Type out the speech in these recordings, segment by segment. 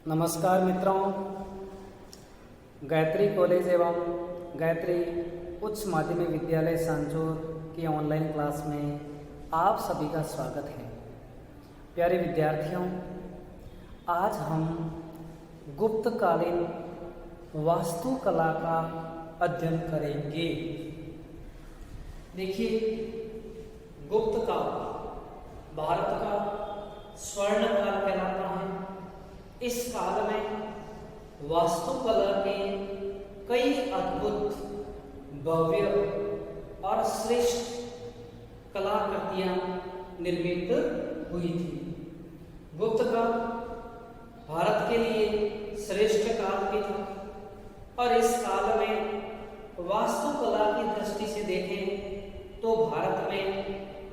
नमस्कार मित्रों, गायत्री कॉलेज एवं गायत्री उच्च माध्यमिक विद्यालय सांचौर की ऑनलाइन क्लास में आप सभी का स्वागत है। प्यारे विद्यार्थियों, आज हम गुप्तकालीन वास्तुकला का अध्ययन करेंगे। देखिए, गुप्त काल भारत का स्वर्ण काल कहलाता है। इस काल में वास्तुकला के कई अद्भुत, भव्य और श्रेष्ठ कलाकृतियां निर्मित हुई थी। गुप्त काल भारत के लिए श्रेष्ठ काल भी था और इस काल में वास्तुकला की दृष्टि से देखें तो भारत में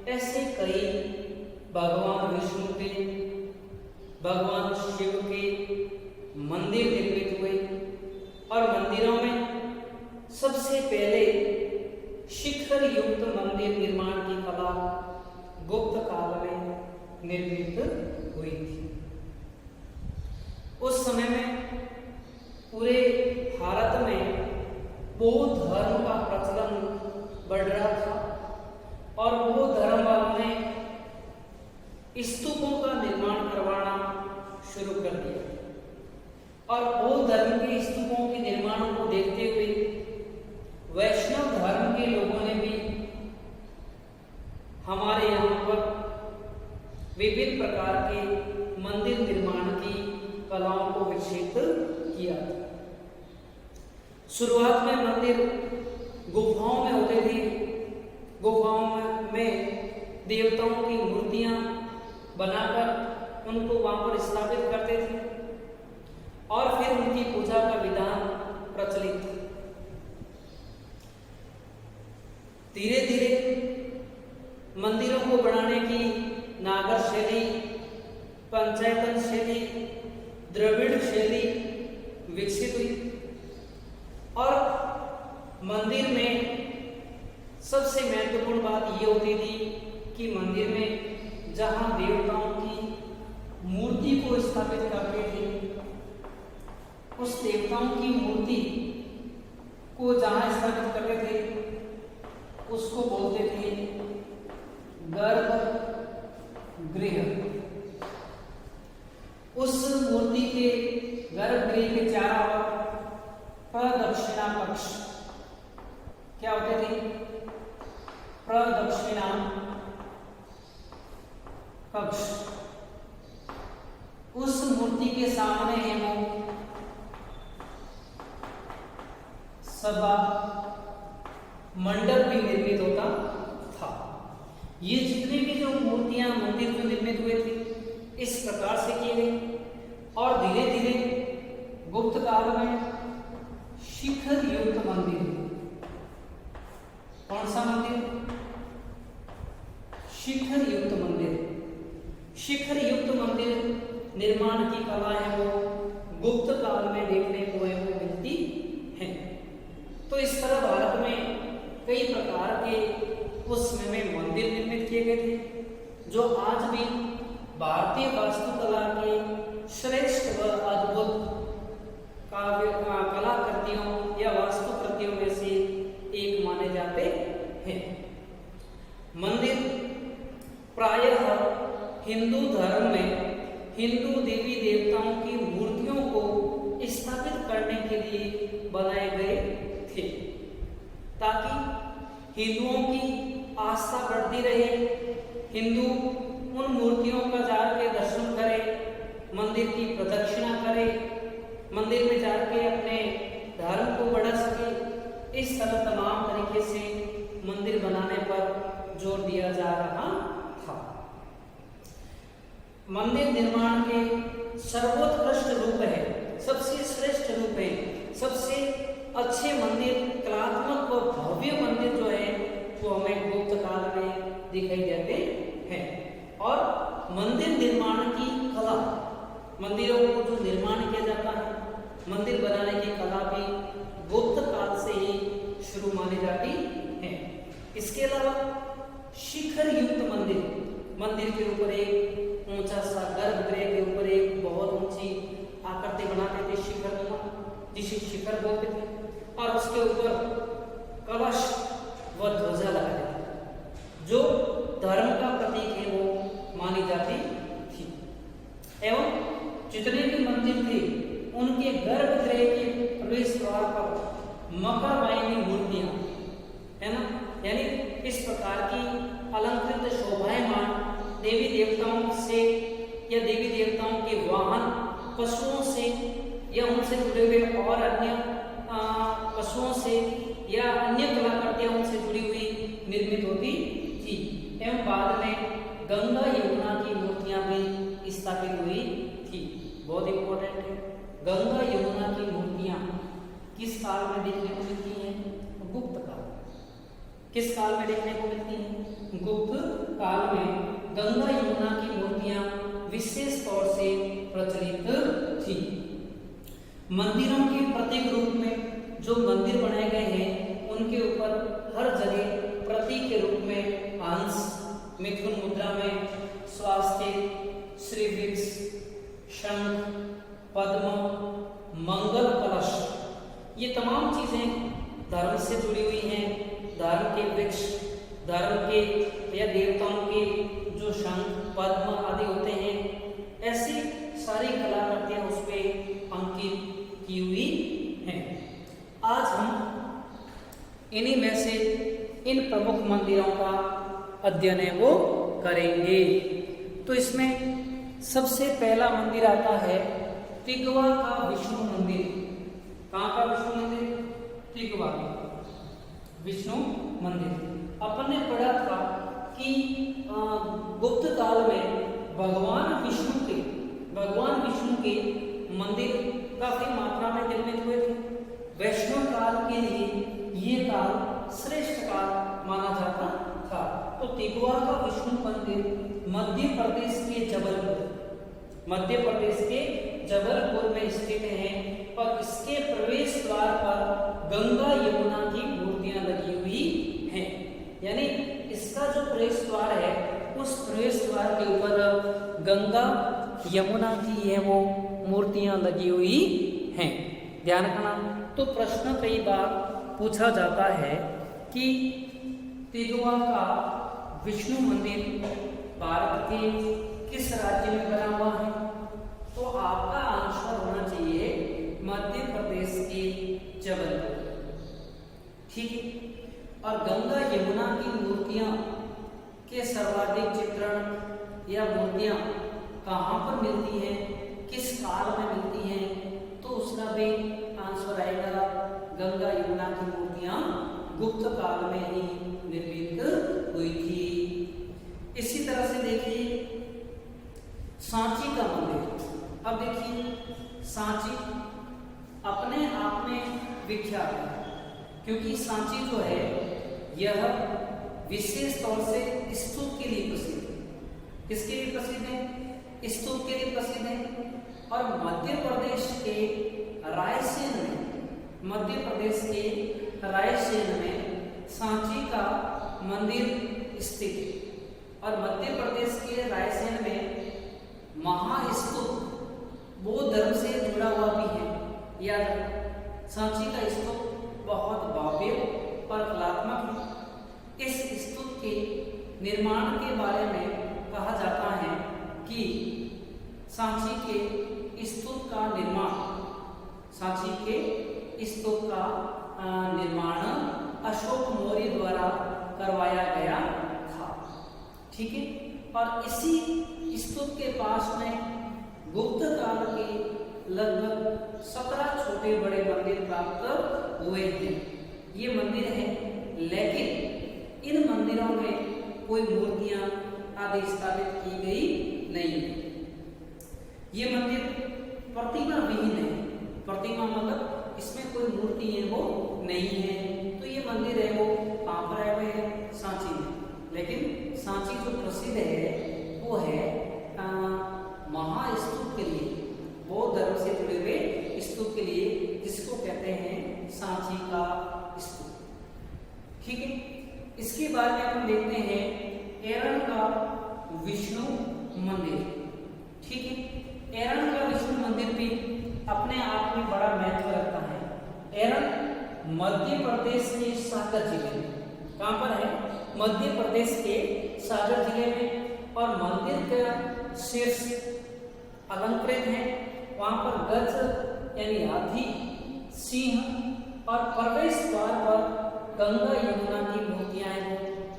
ऐसे कई भगवान विष्णु के, भगवान शिव के मंदिर निर्मित हुए और मंदिरों में सबसे पहले शिखर युक्त मंदिर निर्माण की कला गुप्त काल में निर्मित हुई थी। उस समय में पूरे भारत में बौद्ध धर्म का प्रचलन बढ़ रहा था और बौद्ध धर्म वालों ने स्तूपों का निर्माण करवाना शुरू कर दिया और बौद्ध धर्म के स्तूपों के निर्माण को देखते हुए वैष्णव धर्म के लोगों ने भी हमारे यहाँ पर विभिन्न प्रकार के मंदिर निर्माण की कलाओं को विकसित किया था। शुरुआत में मंदिर गुफाओं में होते थे। गुफाओं में देवताओं की मूर्तियां बनाकर उनको वहां पर स्थापित करते थे और फिर उनकी पूजा का विधान प्रचलित था। धीरे धीरे मंदिरों को बनाने की नागर शैली, पंचायतन शैली, द्रविड़ शैली विकसित हुई और मंदिर में सबसे महत्वपूर्ण बात ये होती थी कि मंदिर में जहां देवताओं की मूर्ति को स्थापित करते थे, उस देवताओं की मूर्ति को जहां स्थापित करते थे उसको बोलते थे गर्भगृह। उस मूर्ति के गर्भगृह के चारों ओर प्रदक्षिणा कक्ष क्या होते थे? प्रदक्षिणा कक्ष। उस मूर्ति के सामने एवं सभा मंडप भी निर्मित होता था। ये जितने भी जो मूर्तियां मंदिर में निर्मित हुए थे इस प्रकार से किए गए और धीरे धीरे गुप्त काल में शिखर युक्त मंदिर। कौन सा मंदिर? शिखर युक्त मंदिर। शिखर युक्त मंदिर निर्माण की कला है वो गुप्त काल में देखने को है वो मिलती है। तो इस तरह भारत में कई प्रकार के उस समय में मंदिर निर्मित किए गए थे जो आज भी भारतीय वास्तुकला के श्रेष्ठ व अद्भुत कलाकृतियों या वास्तुकृतियों में से एक माने जाते हैं। मंदिर प्रायः हिंदू धर्म में हिंदू देवी देवताओं की मूर्तियों को स्थापित करने के लिए बनाए गए थे ताकि हिंदुओं की आस्था बढ़ती रहे, हिंदू उन मूर्तियों का जाकर दर्शन करें, मंदिर की प्रदक्षिणा करें, मंदिर में जाके अपने धर्म को बढ़ा सके। इस तरह तमाम तरीके से मंदिर बनाने पर जोर दिया जा रहा था। मंदिर निर्माण के सर्वोत्कृष्ट रूप है, सबसे श्रेष्ठ रूप है, सबसे अच्छे मंदिर, कलात्मक व भव्य मंदिर जो है वो हमें गुप्त काल में दिखाई देते हैं। और मंदिर निर्माण की कला, मंदिरों को जो निर्माण किया जाता है, मंदिर बनाने की कला भी गुप्त काल से ही शुरू मानी जाती है। इसके अलावा शिखर युक्त मंदिर, मंदिर के ऊपर एक ऊंचा सा गर्भगृह के ऊपर एक बहुत ऊंची बनाते थे शिखर नुमा, जिसे शिखर बोलते थे, और उसके ऊपर कलश व ध्वजा लगाते थे, जो धर्म का प्रतीक है वो मानी जाती थी। एवं जितने भी मंदिर थे उनके गर्भगृह के प्रवेश द्वार पर मकर वाहिनी मूर्तियां, है ना, यानी इस प्रकार की अलंकृत शोभायमान देवी देवताओं से या देवी देवताओं के वाहन पशुओं से या उनसे जुड़े हुए और अन्य पशुओं से या अन्य कलाकृतियों से जुड़ी हुई निर्मित होती थी। एवं बाद में गंगा यमुना की मूर्तियां भी स्थापित हुई थी। बहुत इंपॉर्टेंट है, गंगा यमुना की मूर्तियां किस काल में देखने को मिलती हैं? गुप्त काल। किस काल में देखने को मिलती हैं? गुप्त काल में गंगा यमुना की मूर्तियां विशेष तौर से प्रचलित थी। मंदिरों के प्रतीक रूप में जो मंदिर बनाए गए हैं उनके ऊपर हर जगह प्रतीक के रूप में हंस, मिथुन मुद्रा में स्वास्तिक, श्रीवृक्ष, शंख, पद्म, मंगल कलश, ये तमाम चीजें धर्म से जुड़ी हुई हैं। धर्म के वृक्ष, धर्म के या देवताओं के जो शंख, पद्म आदि होते हैं, ऐसी सारी कलाकृतियां उस पे अंकित की हुई हैं। आज हम इन्हीं में से इन प्रमुख मंदिरों का अध्ययन है वो करेंगे। तो इसमें सबसे पहला मंदिर आता है तिगवा का विष्णु मंदिर। कहाँ का विष्णु मंदिर? तिगवा विष्णु मंदिर। अपन ने पढ़ा था कि गुप्त काल में भगवान विष्णु के मंदिर काफी मात्रा में निर्मित हुए थे। वैष्णव काल के लिए ये काल श्रेष्ठ काल माना जाता था। तो तिगवा का विष्णु मंदिर मध्य प्रदेश के जबलपुर में स्थित है और इसके प्रवेश द्वार पर गंगा यमुना की मूर्तियां लगी हुई हैं। यानी इसका जो प्रवेश द्वार है उस प्रवेश द्वार के ऊपर गंगा यमुना की है वो मूर्तियां लगी हुई हैं। ध्यान रखना। तो प्रश्न कई बार पूछा जाता है कि तिगवा का विष्णु मंदिर भारत के किस राज्य में बना हुआ है? तो आपका आंसर होना चाहिए मध्य प्रदेश के जबलपुर। ठीक है। और गंगा यमुना की मूर्तियां के सर्वाधिक चित्रण या मूर्तियां कहां पर मिलती हैं, किस काल में मिलती हैं? तो उसका भी आंसर आएगा गंगा यमुना की मूर्तियां गुप्त काल में ही निर्मित हुई थी। इसी तरह से देखिए सांची का मंदिर। अब देखिए सांची अपने आप में विख्यात है क्योंकि सांची जो है यह विशेष तौर से स्तूप के लिए प्रसिद्ध है। किसके लिए प्रसिद्ध है? स्तूप के लिए प्रसिद्ध है। और मध्य प्रदेश के रायसेन में सांची का मंदिर स्थित है। और मध्य प्रदेश के रायसेन में महास्तूप बौद्ध धर्म से जुड़ा हुआ भी है। याद, सांची का स्तूप बहुत भव्य और कलात्मक है। इस स्तूप के निर्माण के बारे में कहा जाता है कि सांची के स्तूप का निर्माण अशोक मौर्य द्वारा करवाया गया था। ठीक है। और इसी स्तूप के पास में गुप्त काल के लगभग 17 छोटे बड़े मंदिर प्राप्त हुए हैं। ये मंदिर है, लेकिन इन मंदिरों में कोई मूर्तियां आदि स्थापित की गई नहीं। ये मंदिर प्रतिमा विहीन है। प्रतिमा मतलब इसमें कोई मूर्ति है वो नहीं है। तो ये मंदिर है वो कहाँ पर आए हुए हैं? सांची में। लेकिन सांची जो प्रसिद्ध है वो है महास्तूप के लिए, बौद्ध धर्म से जुड़े हुए स्तूप के लिए, जिसको कहते हैं सांची का स्तूप। ठीक है। इसके बाद में हम देखते हैं एरन का विष्णु मंदिर। ठीक है। एरन का विष्णु मंदिर भी अपने आप में बड़ा महत्व रखता है। एरन मध्य प्रदेश के सागर जिले में, कहाँ पर है? मध्य प्रदेश के सागर जिले में। और मंदिर का शीर्ष अलंकृत है, वहां पर गज यानी हाथी, सिंह और प्रवेश द्वार पर गंगा यमुना की मूर्तियां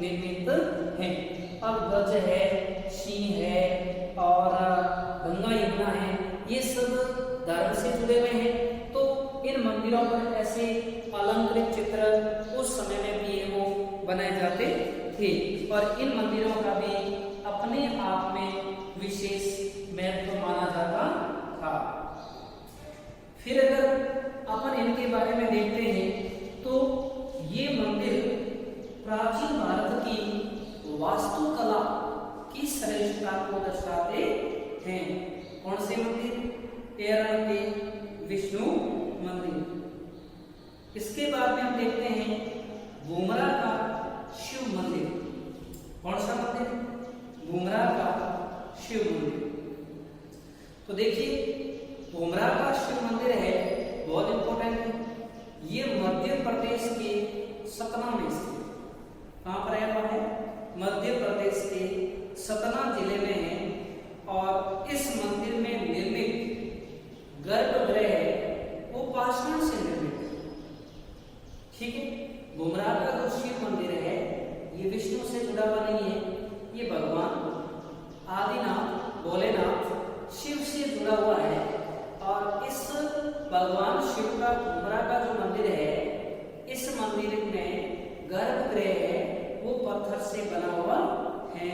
निर्मित हैं। अब गज है, सिंह है और गंगा यमुना है, ये सब धर्म से जुड़े हुए हैं। तो इन मंदिरों पर ऐसे अलंकृत चित्र उस समय में भी वो बनाए जाते थे और इन मंदिरों का भी अपने आप में विशेष महत्व माना जाता था। फिर अगर अपन इनके बारे में देखते हैं तो ये मंदिर प्राचीन भारत की वास्तुकला की श्रेष्ठता को दर्शाते हैं। कौन से मंदिर? एरन के विष्णु मंदिर। इसके बाद में हम देखते हैं भूमरा का शिव मंदिर। कौन सा मंदिर? भूमरा का शिव मंदिर। तो देखिए भूमरा का शिव मंदिर है, बहुत इंपॉर्टेंट है। ये मध्य प्रदेश के सतना में स्थित, कहां पर है? वह है मध्य प्रदेश के सतना जिले में है। और इस मंदिर में निर्मित गर्भगृह है वो पाषाण से निर्मित है। ठीक है, भूमरा का जो शिव मंदिर है ये विष्णु से जुड़ा हुआ नहीं है, ये भगवान आदिनाथ भोलेनाथ शिव से जुड़ा हुआ है। और इस भगवान शिव का भूमरा का जो मंदिर है, इस मंदिर में गर्भगृह है वो पत्थर से बना हुआ है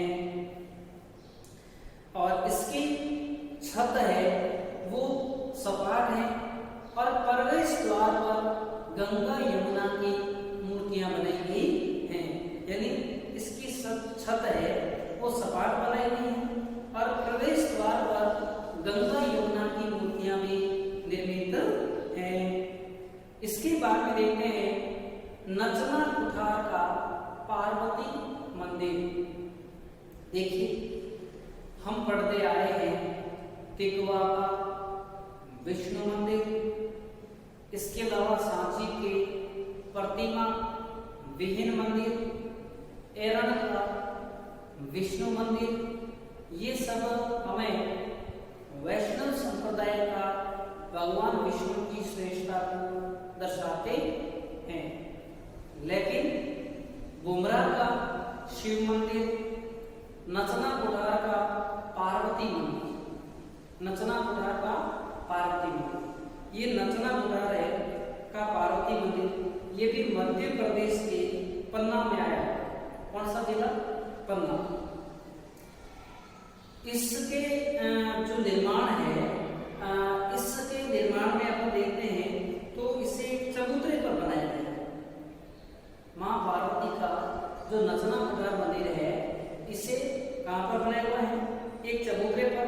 और इसकी छत है वो सपाट है और प्रवेश द्वार पर गंगा यमुना की मूर्तियां बनाई गई हैं। यानी इसकी छत है वो सपाट बनाई गई है और प्रवेश द्वार पर गंगा यमुना की मूर्तियां भी निर्मित हैं। इसके बाद में देखते हैं नचना कुठार का पार्वती मंदिर। देखिए हम पढ़ते आए हैं तिगवा का विष्णु मंदिर, इसके अलावा सांची के प्रतिमा विहीन मंदिर, एरन का विष्णु मंदिर, ये सब हमें वैष्णव संप्रदाय का भगवान विष्णु की श्रेष्ठता को दर्शाते हैं। लेकिन भूमरा का शिव मंदिर, नचना कुठार का पार्वती मंदिर, नचना कुठार का पार्वती मंदिर, ये नचना कुठार है का पार्वती मंदिर, ये भी मध्य प्रदेश के पन्ना में आया। कौन सा जिला? पन्ना। इसके जो निर्माण है, इसके निर्माण में अपन देखते हैं तो इसे चबूतरे पर बनाया गया है। माँ पार्वती का जो नचना कुठार मंदिर है इसे कहाँ पर बनाया हुआ है? एक चबूतरे पर,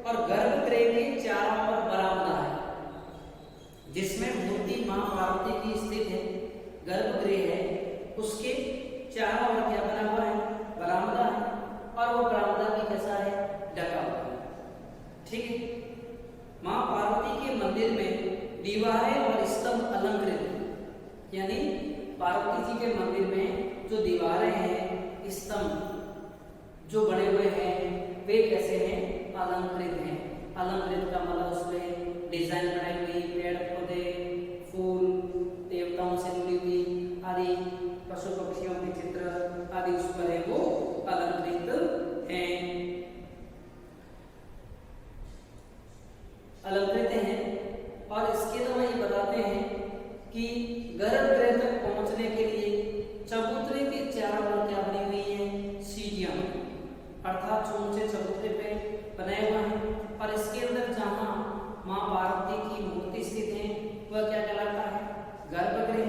और गर्भगृह के चारों पर बरामदा है जिसमें मूर्ति माँ पार्वती की स्थित है। गर्भगृह है उसके चारों ओर क्या बना हुआ है? बरामदा है और वो बरामदा भी कैसा है? ढका हुआ है। ठीक है, माँ पार्वती के मंदिर में दीवारें और स्तंभ अलंकृत है। यानी पार्वती जी के मंदिर में जो दीवारें हैं, स्तंभ जो बने हुए हैं वे कैसे हैं? अलंकृत हैं। अलंकृत का मतलब उसमें डिजाइन बनाई हुई, पेड़ पौधे, फूल, देवताओं से जुड़ी हुई आदि, पशु पक्षियों के चित्र आदि उस पर है वो अलंकृत हैं, अलंकृत हैं। और इसके अलावा ये बताते हैं कि गर्भगृह तक पहुंचने के लिए चबूतरे के चारों ओर क्या बनी हुई है? सीढ़ियां, अर्थात ऊंचे चबूतरे पे बनाए हुए हैं। और इसके अंदर जहां माँ पार्वती की मूर्ति स्थित है वह क्या कहलाता है? गर्भगृह।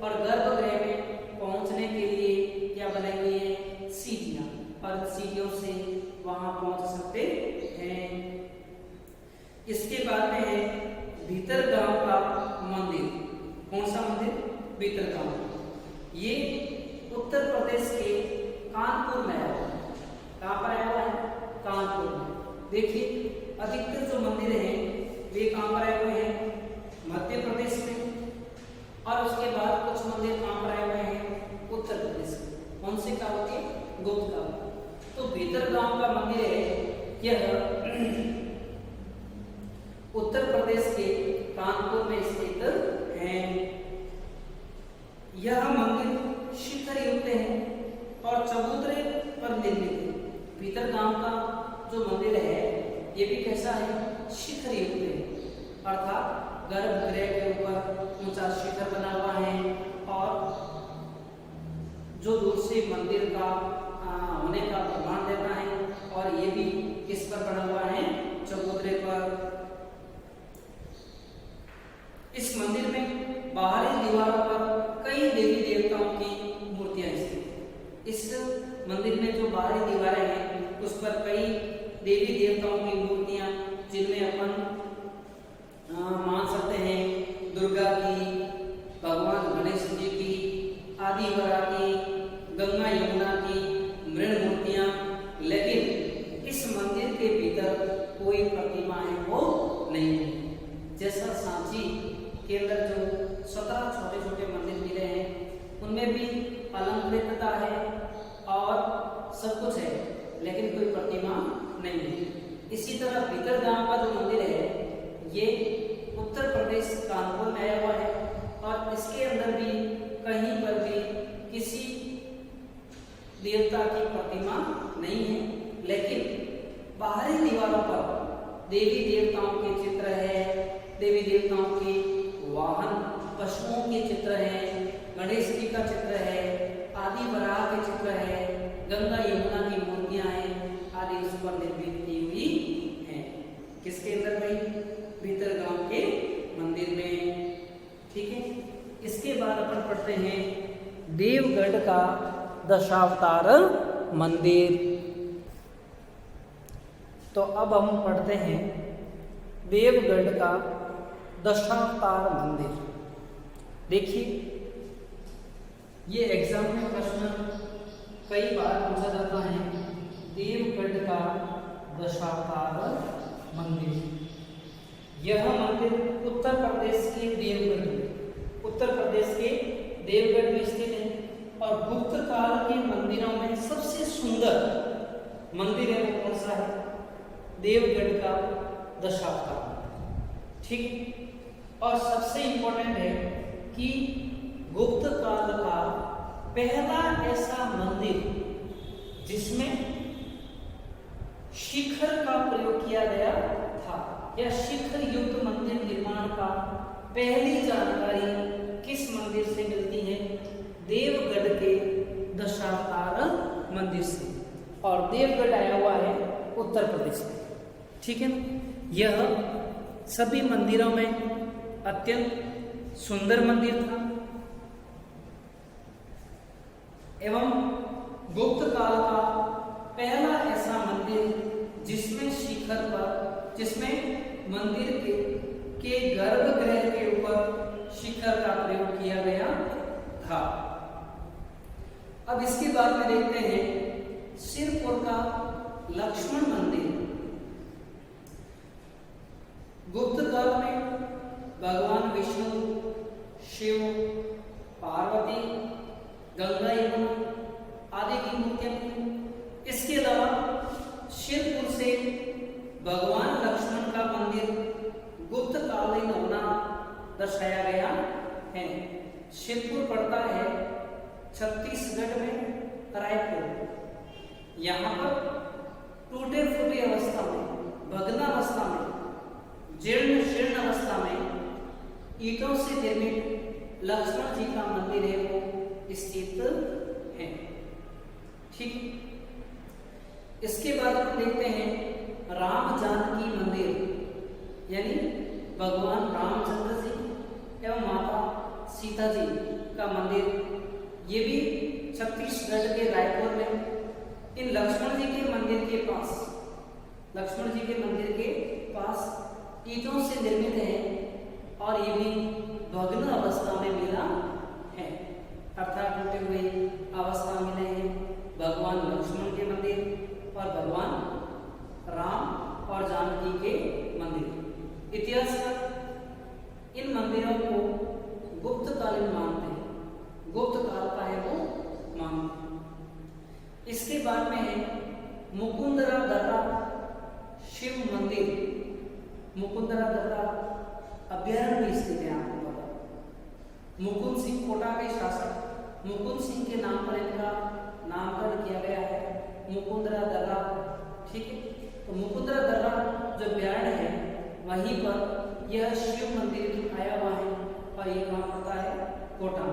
और गर्भगृह में पहुंचने के लिए क्या बनाई हुई है? सीढ़ियां, और सीढ़ियों से वहां पहुंच सकते हैं। इसके बाद में है भीतरगांव का मंदिर। कौन सा मंदिर? भीतरगांव। ये उत्तर प्रदेश के कानपुर में है। कहाँ पर आया हुआ है? कानपुर में। देखिए अधिकतर जो मंदिर हैं वे कहाँ पर आए हुए हैं? गुप्त काल। तो भीतरगांव का मंदिर है, यह उत्तर प्रदेश के कानपुर में स्थित है। यह मंदिर शिखर युक्त है और चबूतरे पर निर्मित है। भीतरगांव का जो मंदिर है ये भी कैसा है, शिखर युक्त है, अर्थात गर्भगृह के ऊपर ऊंचा शिखर बना हुआ है और जो दूर से मंदिर का होने का प्रमाण देता है। और ये भी किस पर बना हुआ है, चबूतरे पर। इस मंदिर में बाहरी दीवारों पर कई देवी देवताओं की मूर्तियां स्थित हैं। इस मंदिर में जो बाहरी दीवारें हैं उस पर कई देवी देवताओं की मूर्तियां, जिनमें अपन मान सकते हैं दुर्गा की, भगवान गणेश जी की, आदिवरा की, गंगा यमुना की मृण मूर्तियां। लेकिन इस मंदिर के भीतर कोई प्रतिमा है वो नहीं है। जैसा सांची के अंदर जो 17 छोटे छोटे मंदिर मिले हैं उनमें भी अलंकृतता है और सब कुछ है, लेकिन कोई प्रतिमा नहीं है। इसी तरह भीतरगांव का जो मंदिर है ये उत्तर प्रदेश कानपुर में आया हुआ है और इसके अंदर भी कहीं पर भी किसी देवता की प्रतिमा नहीं है, लेकिन बाहरी दीवारों पर देवी देवताओं के चित्र है, देवी देवताओं के वाहन पशुओं के चित्र हैं, गणेश जी का चित्र है, आदि वराह के चित्र है, गंगा यमुना की मूर्तियां हैं आदि उस पर निर्मित की हुई हैं। किसके अंदर भाई, भीतरगांव के मंदिर में। ठीक है, इसके बाद अपन पढ़ते हैं देवगढ़ का दशावतार मंदिर। तो अब हम पढ़ते हैं देवगढ़ का दशावतार मंदिर। देखिए ये एग्जाम में प्रश्न कई बार पूछा जाता है, देवगढ़ का दशावतार मंदिर। यह मंदिर उत्तर प्रदेश के देवगढ़ में स्थित है और गुप्त काल के मंदिरों में सबसे सुंदर मंदिर है वो कौन सा है, देवगढ़ का दशावतार। ठीक, और सबसे इंपॉर्टेंट है कि गुप्त काल का पहला ऐसा मंदिर जिसमें शिखर का प्रयोग किया गया था, या शिखर युक्त मंदिर निर्माण का पहली जानकारी किस मंदिर से मिलती है, देवगढ़ के दशावतार मंदिर से। और देवगढ़ आया हुआ है उत्तर प्रदेश में। ठीक है, यह सभी मंदिरों में अत्यंत सुंदर मंदिर था एवं गुप्त काल का पहला ऐसा मंदिर जिसमें शिखर पर, जिसमें मंदिर के गर्भगृह के ऊपर शिखर का प्रयोग किया गया था। अब इसके बाद में देखते हैं सिरपुर का लक्ष्मण मंदिर। गुप्त काल में भगवान विष्णु, शिव, पार्वती, गंगा यमुना आदि की मूर्तियां थी। इसके अलावा सिरपुर से भगवान लक्ष्मण का मंदिर गुप्त कालीन होना दर्शाया गया है। सिरपुर पड़ता है छत्तीसगढ़ में, रायपुर। यहाँ पर टूटे फूटे अवस्था में, भग्नावस्था में, जीर्ण शीर्ण अवस्था में ईंटों से निर्मित लक्ष्मण जी का मंदिर है वो स्थित है। ठीक, इसके बाद हम देखते हैं राम जानकी मंदिर, यानी भगवान रामचंद्र जी एवं माता सीता जी का मंदिर। ये भी छत्तीसगढ़ के रायपुर में इन लक्ष्मण जी के मंदिर के पास, लक्ष्मण जी के मंदिर के पास ईंटों से निर्मित है और ये भी भग्न अवस्था में मिला है, अर्थात टूटे हुए अवस्था में मिले हैं भगवान लक्ष्मण के मंदिर और भगवान राम और जानकी के मंदिर। इतिहासकार इन मंदिरों को गुप्त कालीन मानते हैं, गुप्त काल का है वो मानते हैं। इसके बाद में है मुकुंदरा दर्रा शिव मंदिर। मुकुंदरा दर्रा अभ्यारण्य भी स्थित है, आपको पता। मुकुंद सिंह कोटा के शासक मुकुंद सिंह के नाम पर इनका नामकरण किया गया है, मुकुंदरा दर्रा। ठीक है, तो मुकुंदरा दर्रा जो अभ्यारण्य है वहीं पर यह शिव मंदिर आया हुआ है और ये कहाँ पड़ता है, कोटा।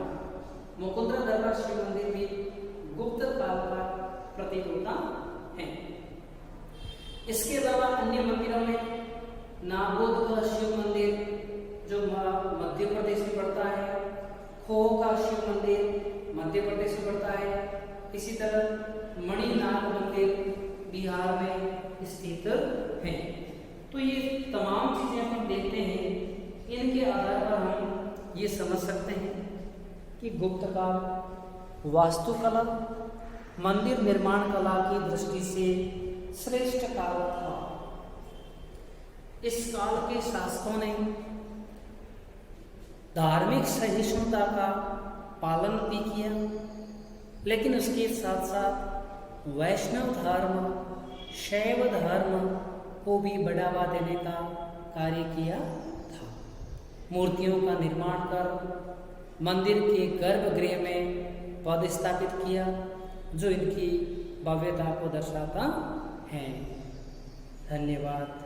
मुकुंदरा दर्रा शिव मंदिर भी गुप्त काल का प्रतीक होता है। इसके अलावा अन्य मंदिरों में नागोद का शिव मंदिर जो मध्य प्रदेश में पड़ता है, खोह का शिव मंदिर मध्य प्रदेश में पड़ता है, इसी तरह मणिनाग मंदिर बिहार में स्थित है। तो ये तमाम चीजें हम देखते हैं, इनके आधार पर हम ये समझ सकते हैं कि गुप्त काल वास्तुकला मंदिर निर्माण कला की दृष्टि से श्रेष्ठ काल था। इस काल के शासकों ने धार्मिक सहिष्णुता का पालन भी किया, लेकिन उसके साथ साथ वैष्णव धर्म शैव धर्म को भी बढ़ावा देने का कार्य किया था। मूर्तियों का निर्माण कर मंदिर के गर्भगृह में पद स्थापित किया, जो इनकी भव्यता को दर्शाता है। धन्यवाद।